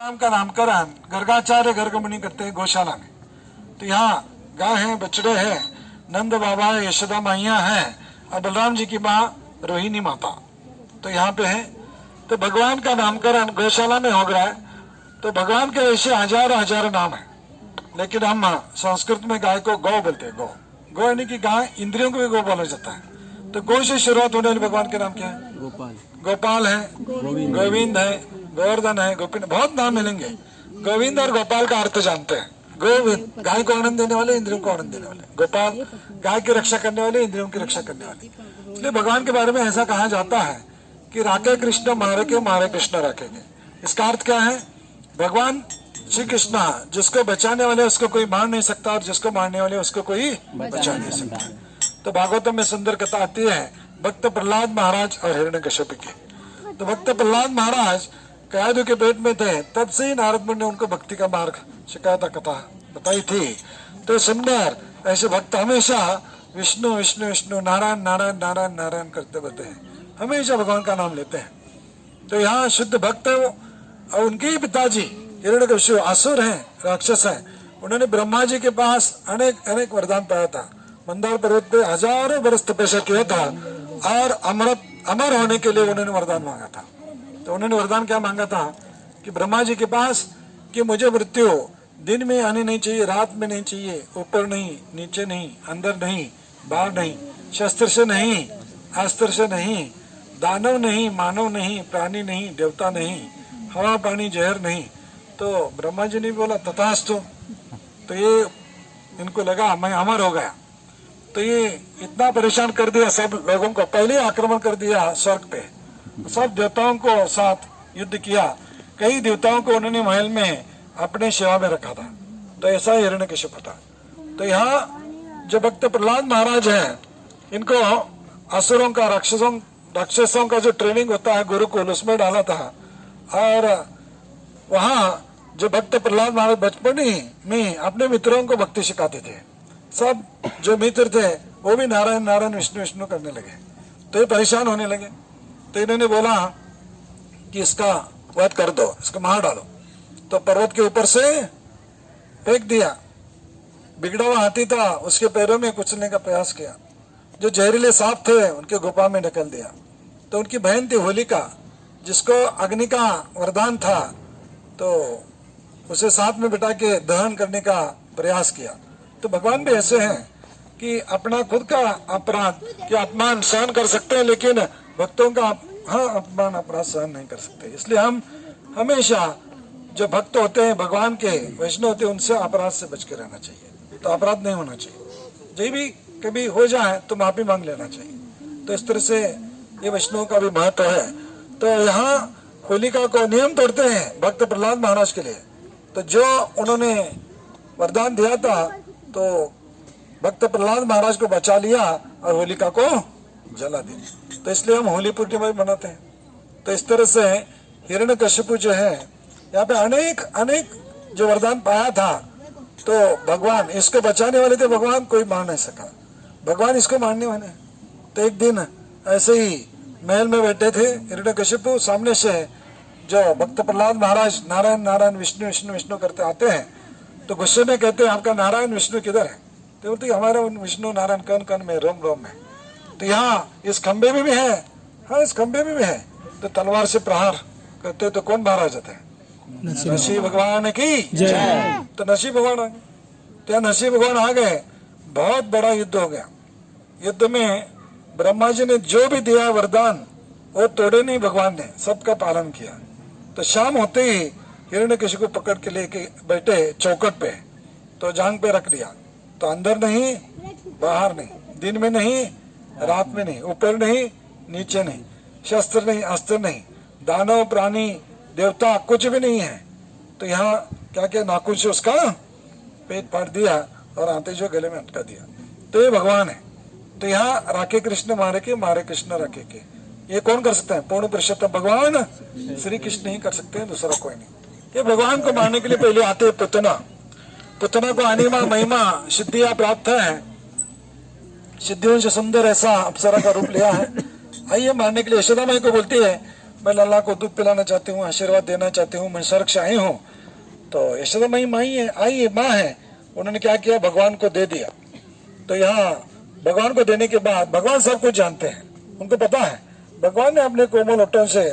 नाम का नामकरण गर्गाचार्य गर्ग मुनि करते हैं गौशाला में। तो यहाँ गाय है, बछड़े हैं, नंद बाबा है, यशोदा मैया है और बलराम जी की माँ रोहिणी माता तो यहाँ पे है। तो भगवान का नामकरण गौशाला में हो गया है। तो भगवान के ऐसे हजारों हजारों नाम है, लेकिन हम संस्कृत में गाय को गौ बोलते हैं। गौ गौ यानी कि गाय, इंद्रियों को भी गौ बोला जाता है। तो गौ से शुरुआत होने वाले भगवान के नाम क्या है? गोपाल, गोपाल है, गोविंद है, गोवर्धन है, गोपिन, बहुत नाम मिलेंगे। गोविंद और गोपाल का अर्थ जानते हैं। गोविंद गाय को आनंद देने वाले, इंद्रियों को आनंद देने वाले। गोपाल गाय की रक्षा करने वाले, इंद्रियों की रक्षा करने वाले। इसलिए भगवान के बारे में ऐसा कहा जाता है कि राखे कृष्ण मारे के, मारे कृष्ण राखेंगे। इसका अर्थ क्या है? भगवान श्री कृष्ण जिसको बचाने वाले उसको कोई मार नहीं सकता, और जिसको मारने वाले उसको कोई बचा नहीं सकता। तो भागवतम में सुंदर कथा आती है भक्त प्रहलाद महाराज और हिरण्यकश्यप की। तो भक्त प्रहलाद महाराज कयादु के पेट में थे, तब से ही नारद मुनि ने उनको भक्ति का मार्ग शिकायत कथा बताई थी। तो सुंदर ऐसे भक्त हमेशा विष्णु विष्णु विष्णु, नारायण नारायण नारायण नारायण करते रहते हैं, हमेशा भगवान का नाम लेते हैं। तो यहाँ शुद्ध भक्त है वो। और उनके ही पिताजी हिरण्यकश्यप असुर हैं, राक्षस हैं। उन्होंने ब्रह्मा जी के पास अनेक अनेक वरदान पाया था। मंदार पर्वत पे हजारों बरस तपस्या किया था और अमर होने के लिए उन्होंने वरदान मांगा था। तो उन्होंने वरदान क्या मांगा था कि ब्रह्मा जी के पास कि मुझे मृत्यु दिन में आनी नहीं चाहिए, रात में नहीं चाहिए, ऊपर नहीं, नीचे नहीं, अंदर नहीं, बाहर नहीं, शस्त्र से नहीं, अस्त्र से नहीं, दानव नहीं, मानव नहीं, प्राणी नहीं, देवता नहीं, हवा पानी जहर नहीं। तो ब्रह्मा जी ने बोला तथास्तु। तो ये इनको लगा मैं अमर हो गया। तो ये इतना परेशान कर दिया सब लोगों को, पहले आक्रमण कर दिया स्वर्ग पे, सब देवताओं को साथ युद्ध किया। कई देवताओं को उन्होंने महल में अपने सेवा में रखा था। तो ऐसा हिरण्यकश्यप था। तो यहाँ जो भक्त प्रहलाद महाराज हैं, इनको असुरों का, राक्षसों का जो ट्रेनिंग होता है गुरुकुल, उसमें डाला था। और वहाँ जो भक्त प्रहलाद महाराज बचपन ही में अपने मित्रों को भक्ति सिखाते थे। सब जो मित्र थे वो भी नारायण नारायण विष्णु विष्णु करने लगे। तो ये परेशान होने लगे। तो इन्होंने बोला कि इसका वध कर दो, इसको मार डालो। तो पर्वत के ऊपर से फेंक दिया। बिगड़ा हुआ हाथी था, उसके पैरों में कुचलने का प्रयास किया। जो जहरीले सांप थे उनके गुफा में ढकेल दिया। तो उनकी बहन थी होलिका, जिसको अग्नि का वरदान था, तो उसे साथ में बिठा के दहन करने का प्रयास किया। तो भगवान भी ऐसे हैं कि अपना खुद का अपराध या अपमान सहन कर सकते हैं, लेकिन भक्तों का अपमान अपराध सहन नहीं कर सकते। इसलिए हम हमेशा जो भक्त होते हैं भगवान के, वैष्णव होते हैं, उनसे अपराध से बच के रहना चाहिए। तो अपराध नहीं होना चाहिए। जो भी कभी हो जाए तो माफी मांग लेना चाहिए। तो इस तरह से ये वैष्णव का भी महत्व है। तो यहाँ होलिका को नियम तोड़ते हैं भक्त प्रहलाद महाराज के लिए। तो जो उन्होंने वरदान दिया था, तो भक्त प्रहलाद महाराज को बचा लिया और होलिका को जला दिया। तो इसलिए हम होली पूर्णिमा भी मनाते हैं। तो इस तरह से हिरण्यकश्यप जो है, यहाँ पे अनेक अनेक जो वरदान पाया था, तो भगवान इसको बचाने वाले थे, भगवान कोई मार नहीं सका, भगवान इसको मारने वाले। तो एक दिन ऐसे ही महल में बैठे थे हिरण्यकश्यप, सामने से जो भक्त प्रहलाद महाराज नारायण नारायण विष्णु विष्णु विष्णु करते आते हैं। तो गुस्से में कहते हैं आपका नारायण विष्णु किधर है? तो बोलते हमारा विष्णु नारायण कन कन में, रोम रोम में। तो यहाँ इस खंबे में भी है, हाँ इस खंबे में भी है। तो तलवार से प्रहार करते तो कौन बाहर आ जाता है? नरसिंह भगवान की जय। तो नरसिंह भगवान आ गए। तो यहाँ नरसिंह भगवान आ गए। बहुत बड़ा युद्ध हो गया। युद्ध में ब्रह्मा जी ने जो भी दिया वरदान वो तोड़े नहीं, भगवान ने सबका पालन किया। तो शाम होते ही हिरण्यकश्यप को पकड़ के लेके बैठे चौकट पे, तो जांग पे रख दिया। तो अंदर नहीं, बाहर नहीं, दिन में नहीं, रात में नहीं, ऊपर नहीं, नीचे नहीं, शस्त्र नहीं, अस्त्र नहीं, दानव प्राणी देवता कुछ भी नहीं है। तो यहाँ क्या क्या नाखून से उसका पेट फाड़ दिया और आते जो गले में अटका दिया। तो ये भगवान है। तो यहाँ राखे कृष्ण मारे के, मारे कृष्ण राखे के, ये कौन कर सकता है? पूर्ण पुरुषोत्तम भगवान श्री कृष्ण ही कर सकते हैं, दूसरा कोई नहीं। ये भगवान को मारने के लिए पहले आते हैं पुतना। पुतना को अनिमा महिमा सिद्धियां प्राप्त है, सिद्धियों से सुंदर ऐसा अप्सरा का रूप लिया है। आइए मारने के लिए। यशोदा माई को बोलती है मैं लल्ला को दूध पिलाना चाहती हूँ, आशीर्वाद देना चाहती हूँ, मैं स्वर्ग से आई हूँ। तो यशोदा माई माँ है, उन्होंने क्या किया, भगवान को दे दिया। तो यहाँ भगवान को देने के बाद भगवान सब कुछ जानते हैं, उनको पता है भगवान ने अपने कोमल होठों से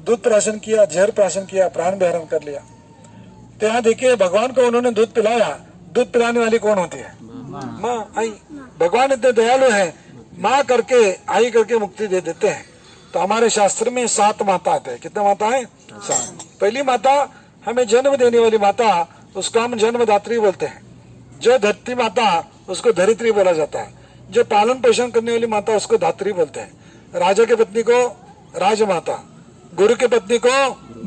दूध प्राशन किया, जहर प्राशन किया, प्राण विहरण कर लिया। तो यहाँ देखिए भगवान को उन्होंने दूध पिलाया। दूध पिलाने वाली कौन होती है? माँ, आई। भगवान इतने दयालु है, माँ करके आई करके मुक्ति दे देते हैं। तो हमारे शास्त्र में 7 माता आते हैं। कितने माता है? 7। पहली माता हमें जन्म देने वाली माता, उसको हम जन्मदात्री बोलते हैं। जो धरती माता, उसको धरित्री बोला जाता है। जो पालन पोषण करने वाली माता, उसको धात्री बोलते हैं। राजा की पत्नी को राजमाता, गुरु की पत्नी को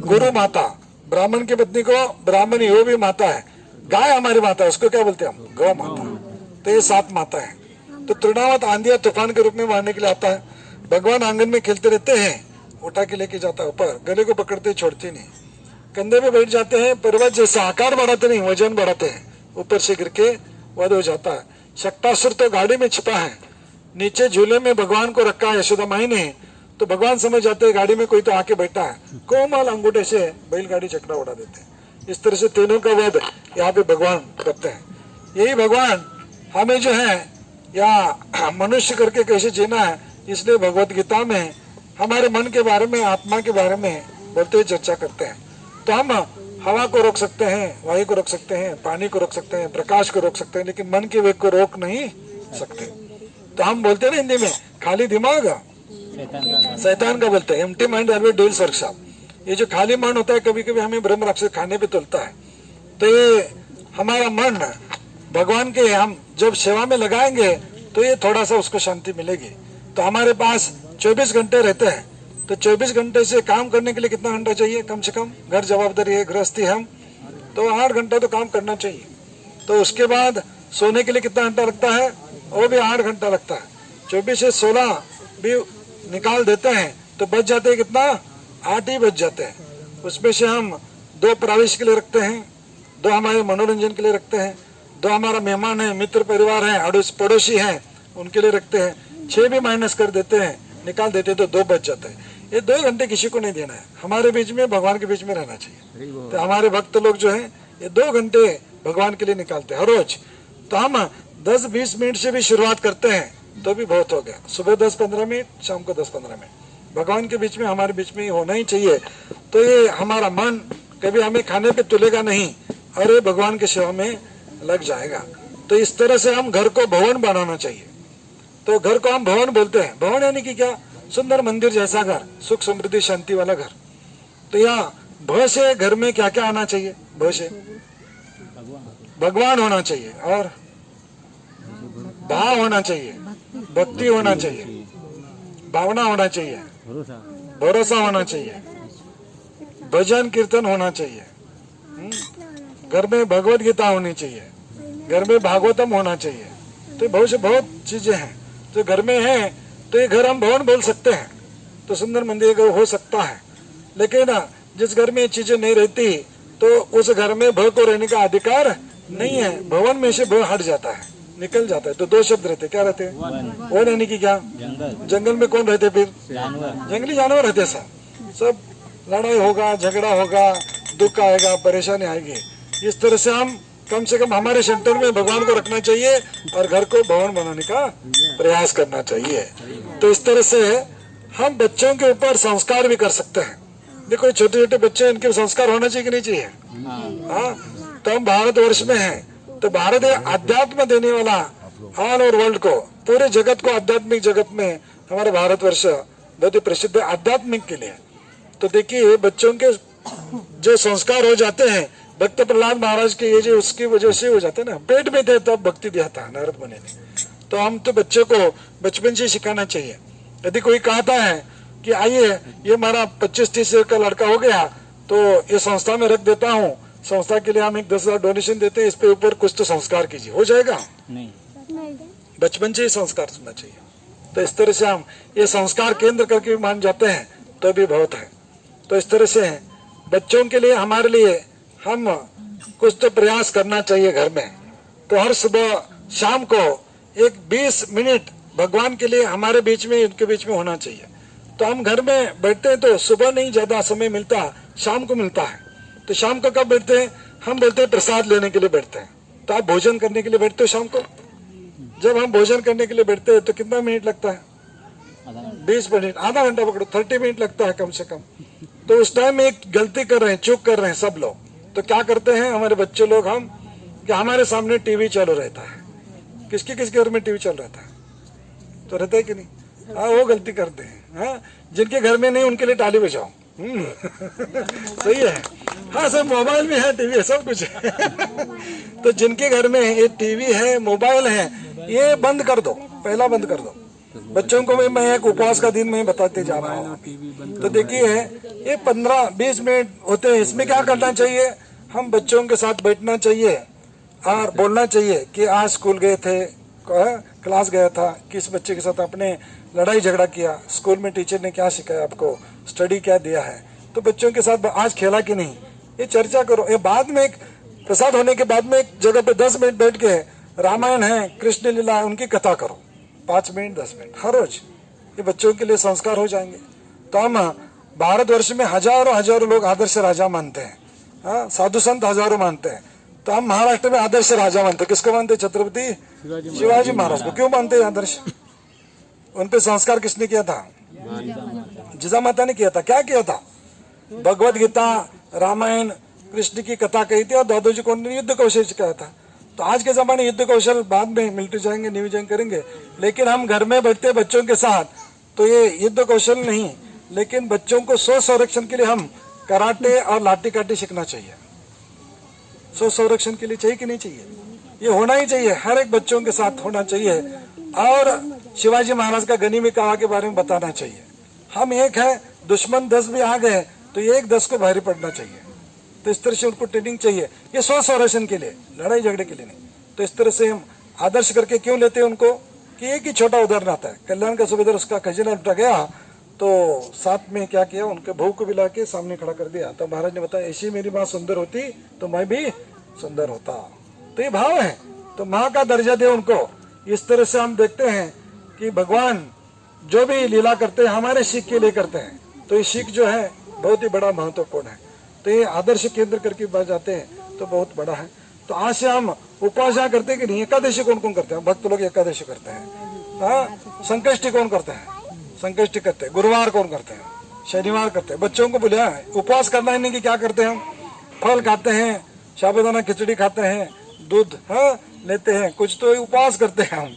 गुरु माता, ब्राह्मण की पत्नी को ब्राह्मणी, वो भी माता है। गाय हमारी माता है, उसको क्या बोलते हैं हम? गौ माता। तो ये 7 माता है। तो तृणावत आंधी तूफान के रूप में मारने के लिए आता है। भगवान आंगन में खेलते रहते हैं, उठा के लेके जाता है ऊपर, गले को पकड़ते छोड़ती नहीं, कंधे पे बैठ जाते हैं, पर्वत जैसा आकार बढ़ाते नहीं, वजन बढ़ाते हैं, ऊपर से गिर के वध हो जाता है। शक्तासुर तो गाड़ी में छिपा है, नीचे झूले में भगवान को रखा है यशोदा माई ने। तो भगवान समझ जाते हैं गाड़ी में कोई तो आके बैठा है, कोमल अंगूठे से बैलगाड़ी चक्रा उड़ा देते हैं। इस तरह से तीनों का वध यहाँ पे भगवान करते हैं। यही भगवान हमें जो है या मनुष्य करके कैसे जीना है, इसलिए भगवत गीता में हमारे मन के बारे में, आत्मा के बारे में बोलते हुए चर्चा करते हैं। तो हम हवा को रोक सकते हैं, वायु को रोक सकते हैं, पानी को रोक सकते हैं, प्रकाश को रोक सकते हैं, लेकिन मन के वेग को रोक नहीं सकते। तो हम बोलते हैं ना हिंदी में, खाली दिमाग शैतान का बोलते हैं, empty mind always duels workshop. ये जो खाली मन होता है, कभी कभी हमें ब्रह्म राक्षस खाने पे तुलता है। तो ये हमारा मन भगवान के हम जब सेवा में लगाएंगे तो ये थोड़ा सा उसको शांति मिलेगी। तो हमारे पास 24 घंटे रहते हैं, तो 24 घंटे से काम करने के लिए कितना घंटा चाहिए? कम से कम घर जवाबदारी है, गृहस्थी हम, तो 8 घंटा तो काम करना चाहिए। तो उसके बाद सोने के लिए कितना घंटा लगता है? वो भी 8 घंटा लगता है। 24 से 16 भी निकाल देते हैं तो बच जाते हैं कितना? 8 ही बच जाते हैं। उसमें से हम 2 प्रवेश के लिए रखते हैं, 2 हमारे मनोरंजन के लिए रखते हैं, 2 हमारा मेहमान है, मित्र परिवार है, अड़ोस पड़ोसी हैं, उनके लिए रखते हैं। 6 भी माइनस कर देते हैं, निकाल देते तो 2 बच जाते हैं। ये 2 घंटे किसी को नहीं देना है, हमारे बीच में, भगवान के बीच में रहना चाहिए। तो हमारे भक्त लोग जो है ये 2 घंटे भगवान के लिए निकालते हैं हर रोज। तो हम 10-20 मिनट से भी शुरुआत करते हैं तो भी बहुत हो गया। सुबह 10-15 मिनट, शाम को 10-15 मिनट भगवान के बीच में, हमारे बीच में होना ही चाहिए। तो ये हमारा मन कभी हमें खाने पे तुलेगा नहीं, अरे भगवान की सेवा में लग जाएगा। तो इस तरह से हम घर को भवन बनाना चाहिए। तो घर को हम भवन बोलते हैं। भवन यानी कि क्या? सुंदर मंदिर जैसा घर, सुख समृद्धि शांति वाला घर। तो यहाँ भ से घर में क्या क्या आना चाहिए? भ से भगवान होना चाहिए, और भाव होना चाहिए, भक्ति होना चाहिए, भावना होना चाहिए, भरोसा होना चाहिए, भजन कीर्तन होना चाहिए, घर में भगवत गीता होनी चाहिए, घर में भागवतम होना चाहिए। तो बहुत चीजें हैं जो घर में है, तो ये घर हम भवन बोल सकते हैं। तो सुंदर मंदिर घर हो सकता है, लेकिन जिस घर में ये चीजें नहीं रहती तो उस घर में भ को रहने का अधिकार नहीं है। भवन में से भ हट जाता है, निकल जाता है। तो 2 शब्द रहते, क्या रहते हैं? वन यानी कि क्या? जंगल में कौन रहते? फिर जंगली जानवर रहते। सब लड़ाई होगा, झगड़ा होगा, दुख आएगा, परेशानी आएगी। इस तरह से हम कम से कम हमारे सेंटर में भगवान को रखना चाहिए और घर को भवन बनाने का प्रयास करना चाहिए। तो इस तरह से हम बच्चों के ऊपर संस्कार भी कर सकते हैं। देखो छोटे छोटे बच्चे, इनके संस्कार होना चाहिए कि नहीं चाहिए? हाँ। तो हम भारतवर्ष में हैं, तो भारत अध्यात्म देने वाला ऑल ओवर वर्ल्ड को, पूरे जगत को, आध्यात्मिक जगत में हमारा भारतवर्ष बहुत ही प्रसिद्ध है आध्यात्मिक के लिए। तो देखिए बच्चों के जो संस्कार हो जाते हैं, भक्त प्रहलाद महाराज के ये जो उसकी वजह से हो जाते हैं ना, पेट में थे तब भक्ति दिया था नारद मुनि ने। तो हम तो बच्चों को बचपन से सिखाना चाहिए। यदि कोई कहता है कि आइए ये हमारा 25-30 का लड़का हो गया तो ये संस्था में रख देता हूँ, संस्था के लिए हम एक 10,000 डोनेशन देते हैं, इस पे ऊपर कुछ तो संस्कार कीजिए, हो जाएगा? नहीं। बचपन से ही संस्कार सुनना चाहिए। तो इस तरह से हम ये संस्कार केंद्र करके मान जाते हैं तो भी बहुत है। तो इस तरह से बच्चों के लिए, हमारे लिए हम कुछ तो प्रयास करना चाहिए घर में। तो हर सुबह शाम को एक 20 मिनट भगवान के लिए हमारे बीच में, इनके बीच में होना चाहिए। तो हम घर में बैठते हैं तो सुबह नहीं ज्यादा समय मिलता, शाम को मिलता है। तो शाम को कब बैठते हैं? हम बोलते हैं प्रसाद लेने के लिए बैठते हैं। तो आप भोजन करने के लिए बैठते हो शाम को? जब हम भोजन करने के लिए बैठते हैं तो कितना मिनट लगता है? 20 मिनट, आधा घंटा पकड़ो, 30 मिनट लगता है कम से कम। तो उस टाइम में एक गलती कर रहे हैं, चूक कर रहे हैं सब लोग। तो क्या करते हैं हमारे बच्चे लोग, हम कि हमारे सामने टीवी चालू रहता है। किसके घर में टीवी चल रहता है? तो रहता है कि नहीं? हाँ, वो गलती करते हैं। हाँ, जिनके घर में नहीं उनके लिए ताली बजाओ। सही है। हाँ, सब मोबाइल में है, टीवी है, सब कुछ है। तो जिनके घर में ये टीवी है, मोबाइल है, ये बंद कर दो, पहला बंद कर दो। बच्चों को मैं एक उपवास का दिन में बताते जा रहा हूँ। तो देखिए ये 15-20 मिनट होते हैं, इसमें क्या करना चाहिए? हम बच्चों के साथ बैठना चाहिए और बोलना चाहिए कि आज स्कूल गए थे, क्लास गया था, किस बच्चे के साथ आपने लड़ाई झगड़ा किया, स्कूल में टीचर ने क्या सिखाया आपको, स्टडी क्या दिया है, तो बच्चों के साथ आज खेला कि नहीं, ये चर्चा करो। ये बाद में एक प्रसाद होने के बाद में एक जगह पे 10 मिनट बैठ के रामायण है, कृष्ण लीला है, उनकी कथा करो, 5 मिनट 10 मिनट हर रोज। ये बच्चों के लिए संस्कार हो जाएंगे। तो हम भारतवर्ष में हजारों लोग आदर्श राजा मानते हैं, हाँ, साधु संत हजारों मानते हैं। तो हम महाराष्ट्र में आदर्श राजा मानते हैं। किसको मानते हैं? छत्रपति शिवाजी महाराज को। क्यों मानते हैं आदर्श? उन पे संस्कार किसने किया था? जिजामाता ने किया था। क्या किया था? भगवत गीता, रामायण, कृष्ण की कथा कही थी और दादोजी को युद्ध कौशल सिखाया था। तो आज के जमाने युद्ध कौशल बाद में मिलिट्री जाएंगे, नेवी ज्वाइन करेंगे, लेकिन हम घर में बैठते बच्चों के साथ, तो ये युद्ध कौशल नहीं, लेकिन बच्चों को स्व संरक्षण के लिए हम कराटे और लाठी काठी सीखना चाहिए। स्व संरक्षण के लिए चाहिए कि नहीं चाहिए? ये होना ही चाहिए, हर एक बच्चों के साथ होना चाहिए। और शिवाजी महाराज का गनीमी कावा के बारे में बताना चाहिए। हम एक है, दुश्मन 10 भी आ गए तो एक 10 को भारी पड़ना चाहिए। तो इस तरह से उनको ट्रेनिंग चाहिए, ये स्व संरक्षण के लिए, लड़ाई झगड़े के लिए नहीं। तो इस तरह से हम आदर्श करके क्यों लेते हैं उनको कि एक ही छोटा उदाहरण आता है। कल्याण का सूबेदार उसका खजाना लुटा गया तो साथ में क्या किया, उनके बहू को भी ला के सामने खड़ा कर दिया। तो महाराज ने बताया ऐसी मेरी माँ सुंदर होती तो मैं भी सुंदर होता। तो ये भाव है, तो माँ का दर्जा दे उनको। इस तरह से हम देखते हैं कि भगवान जो भी लीला करते हैं हमारे सीख के लिए करते हैं। तो ये सीख जो है बहुत ही बड़ा महत्वपूर्ण है। तो ये आदर्श केंद्र करके बात जाते हैं तो बहुत बड़ा है। तो आज से हम उपवास करते हैं कि नहीं? एकादशी कौन कौन करते हैं? भक्त लोग एकादशी करते हैं। हाँ, संकष्टी कौन करते हैं? संकष्टी करते हैं। गुरुवार कौन करते हैं? शनिवार करते हैं। बच्चों को बोले उपवास करना ही नहीं कि क्या करते हैं हम? फल खाते हैं, साबुदाना खिचड़ी खाते हैं, दूध लेते हैं, कुछ तो उपवास करते हैं हम।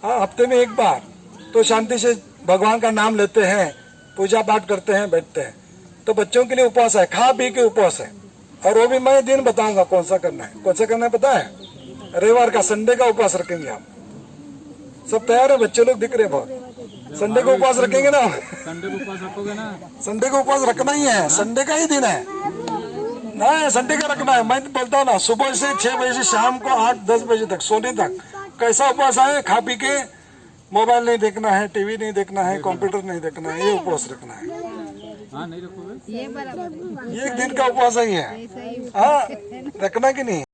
हाँ, हफ्ते में एक बार तो शांति से भगवान का नाम लेते हैं, पूजा पाठ करते हैं, बैठते हैं। तो बच्चों के लिए उपवास है, खा पी के उपवास है। और वो भी मैं दिन बताऊंगा कौन सा करना है। कौन सा करना है पता है? रविवार का, संडे का उपवास रखेंगे हम। सब तैयार है? बच्चे लोग दिख रहे हैं बहुत। संडे को उपवास रखेंगे ना? संडे को उपवास रखोगे ना? संडे को उपवास रखना ही है, संडे का ही दिन है ना, संडे का रखना है। मैं बोलता हूँ ना, सुबह से 6 बजे से शाम को 8-10 बजे तक सोने तक कैसा उपवास है? खा पी के मोबाइल नहीं देखना है, टीवी नहीं देखना है, कंप्यूटर नहीं देखना है, ये उपवास रखना है। हाँ, नहीं रखोगे? ये बराबर है। ये एक दिन का उपवास ही है। हाँ, रखना कि नहीं?